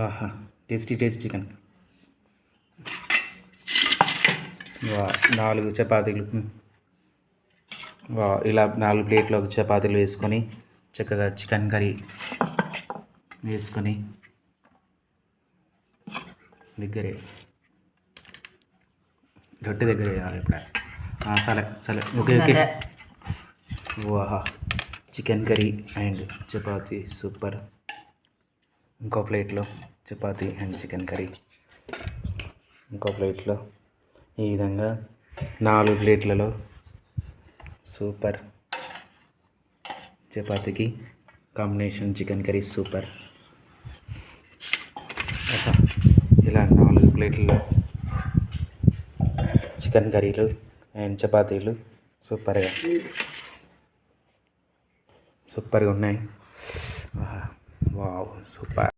ఆహా! Tasty chicken. వా 4 చపాతీలు. ఇలా 4 ప్లేట్లో చపాతీలు వేసుకొని చక్కగా చికెన్ కర్రీ వేసుకొని దగ్గరే రొట్టె దగ్గర వేయాలి ఇప్పుడు. సరే సరే, ఓకే ఓకే. వాహా! Chicken curry and chapati super. ఇంకో ప్లేట్లో చపాతీ అండ్ చికెన్ కర్రీ. ఇంకో ప్లేట్లో ఈ విధంగా 4 ప్లేట్లలో సూపర్. చపాతీకి కాంబినేషన్ చికెన్ కర్రీ సూపర్. ఇలా 4 ప్లేట్లలో చికెన్ కర్రీలు అండ్ చపాతీలు సూపర్గా ఉన్నాయి. Wow super.